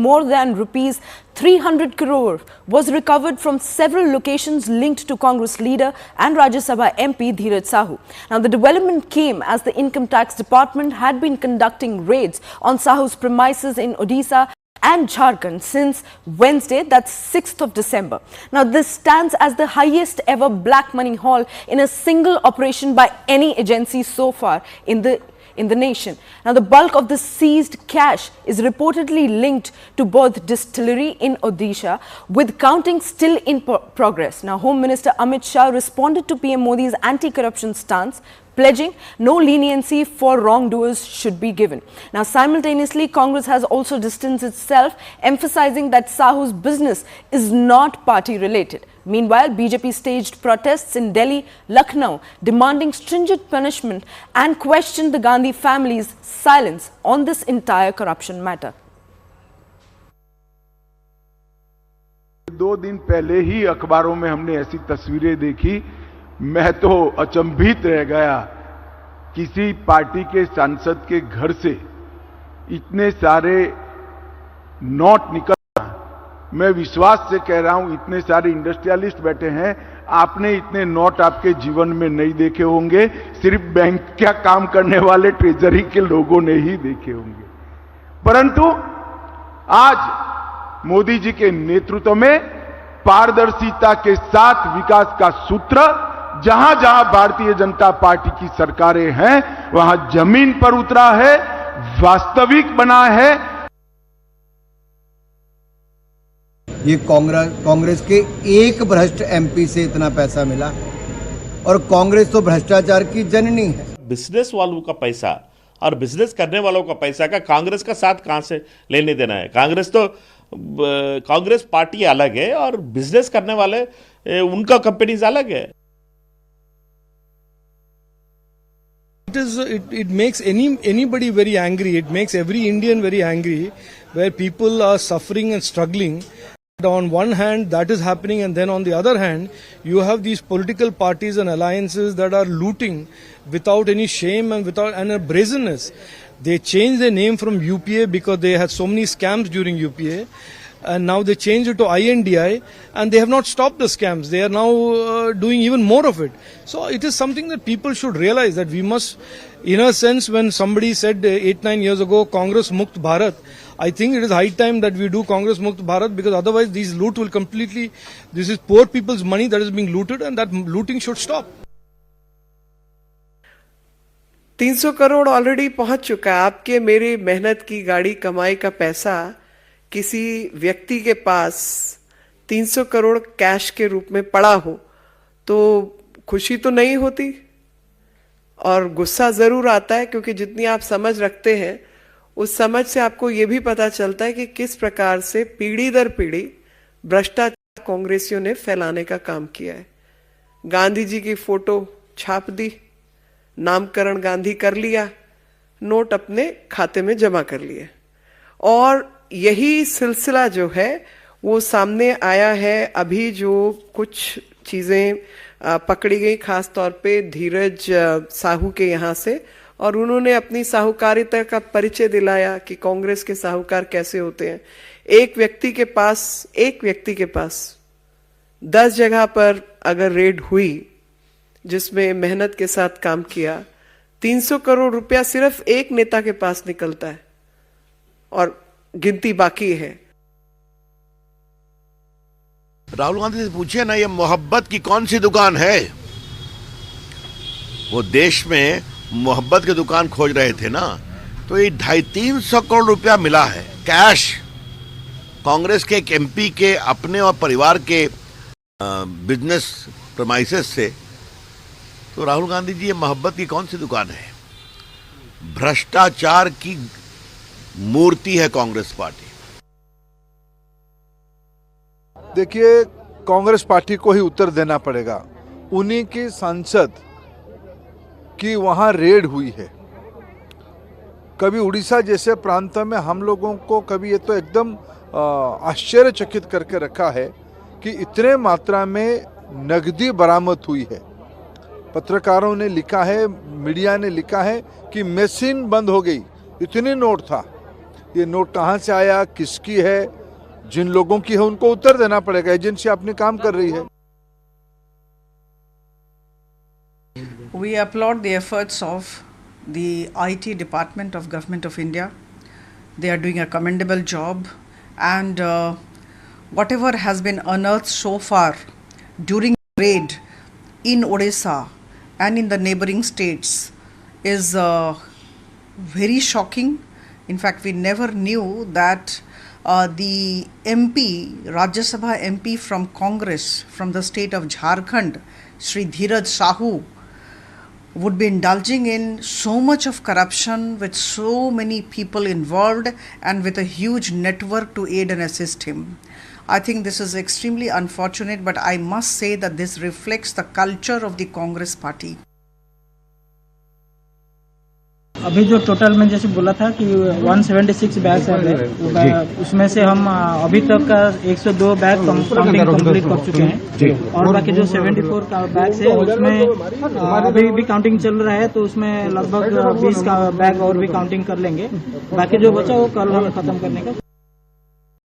more than rupees 300 crore was recovered from several locations linked to Congress leader and Rajya Sabha MP Dheeraj Sahu. Now, the development came as the Income Tax Department had been conducting raids on Sahu's premises in Odisha and Jharkhand since Wednesday, that's 6th of December. Now, this stands as the highest ever black money haul in a single operation by any agency so far in the nation. Now, the bulk of the seized cash is reportedly linked to Bodh distillery in Odisha, with counting still in progress. Now, Home Minister Amit Shah responded to PM Modi's anti-corruption stance, pledging no leniency for wrongdoers should be given. Now, simultaneously, Congress has also distanced itself, emphasizing that Sahu's business is not party-related. Meanwhile, BJP staged protests in Delhi, Lucknow, demanding stringent punishment and questioned the Gandhi family's silence on this entire corruption matter. 2 दिन पहले ही अखबारों में हमने ऐसी तस्वीरें देखी, मैं तो अचंभित रह गया। किसी पार्टी के सांसद के घर से इतने सारे नोट निकलना, मैं विश्वास से कह रहा हूं, इतने सारे इंडस्ट्रियलिस्ट बैठे हैं, आपने इतने नोट आपके जीवन में नहीं देखे होंगे, सिर्फ बैंक का काम करने वाले ट्रेजरी के लोगों ने ही देखे होंगे। परंतु आज मोदी जी के नेतृत्व में पारदर्शिता के साथ विकास का सूत्र जहां जहां भारतीय जनता पार्टी की सरकारें हैं, वहां जमीन पर उतरा है, वास्तविक बना है। ये कांग्रेस के एक भ्रष्ट एमपी से इतना पैसा मिला, और कांग्रेस तो भ्रष्टाचार की जननी है। बिजनेस वालों का पैसा और बिजनेस करने वालों का पैसा का कांग्रेस का साथ कहां से लेने देना है? कांग्रेस पार्टी अलग है और बिजनेस करने वाले उनका कंपनीज अलग है। It makes anybody very angry. It makes every Indian very angry, where people are suffering and struggling. On one hand, that is happening, and then on the other hand, you have these political parties and alliances that are looting without any shame and without a brazenness. They changed their name from UPA because they had so many scams during UPA. And now they changed it to INDI, and they have not stopped the scams. They are now doing even more of it. So it is something that people should realize, that we must, in a sense, when somebody said 8-9 years ago, Congress Mukt Bharat, I think it is high time that we do Congress Mukt Bharat, because otherwise these loot will completely, this is poor people's money that is being looted, and that looting should stop. 300 crore already पहुंच चुका है। आपके मेरी मेहनत की गाड़ी कमाई का पैसा किसी व्यक्ति के पास 300 करोड़ कैश के रूप में पड़ा हो तो खुशी तो नहीं होती, और गुस्सा जरूर आता है, क्योंकि जितनी आप समझ रखते हैं उस समझ से आपको यह भी पता चलता है कि किस प्रकार से पीढ़ी दर पीढ़ी भ्रष्टाचार कांग्रेसियों ने फैलाने का काम किया है। गांधी जी की फोटो छाप दी, नामकरण गांधी कर लिया, नोट अपने खाते में जमा कर लिए, और यही सिलसिला जो है वो सामने आया है। अभी जो कुछ चीजें पकड़ी गई, खास तौर पे धीरज साहू के यहाँ से, और उन्होंने अपनी साहूकारिता का परिचय दिलाया कि कांग्रेस के साहूकार कैसे होते हैं। एक व्यक्ति के पास 10 जगह पर अगर रेड हुई जिसमें मेहनत के साथ काम किया, 300 करोड़ रुपया सिर्फ एक नेता के पास निकलता है, और गिनती बाकी है। राहुल गांधी से पूछिए ना, ये मोहब्बत की कौन सी दुकान है? वो देश में मोहब्बत की दुकान खोज रहे थे ना, तो ये 250-300 करोड़ रुपया मिला है कैश कांग्रेस के एक एमपी के अपने और परिवार के बिजनेस प्रमाइसेस से। तो राहुल गांधी जी, ये मोहब्बत की कौन सी दुकान है? भ्रष्टाचार की मूर्ति है कांग्रेस पार्टी। देखिए, कांग्रेस पार्टी को ही उत्तर देना पड़ेगा। उन्हीं की सांसद की वहां रेड हुई है। कभी उड़ीसा जैसे प्रांत में हम लोगों को कभी ये तो एकदम आश्चर्यचकित करके रखा है कि इतने मात्रा में नकदी बरामद हुई है। पत्रकारों ने लिखा है, मीडिया ने लिखा है कि मशीन बंद हो गई, इतनी नोट था। ये नोट कहाँ से आया, किसकी है, जिन लोगों की है उनको उत्तर देना पड़ेगा। एजेंसी अपने काम कर रही है। We applaud the efforts of the IT Department of Government of India. They are doing a commendable job, and whatever has been unearthed so far during the raid in Odisha and in the neighboring states is very shocking. In fact, we never knew that the MP, Rajya Sabha MP from Congress from the state of Jharkhand, Shri Dheeraj Sahu, would be indulging in so much of corruption with so many people involved and with a huge network to aid and assist him. I think this is extremely unfortunate, but I must say that this reflects the culture of the Congress party. अभी जो total में जैसे बोला था कि 176 bags है, उसमें से हम अभी तक का 102 बैग काउंटिंग कंप्लीट कर चुके हैं और बाकी जो 74 का बैग्स है उसमें अभी भी काउंटिंग चल रहा है, तो उसमें लगभग 20 का बैग और भी काउंटिंग कर लेंगे। बाकी जो बचा वो कल हम खत्म करने का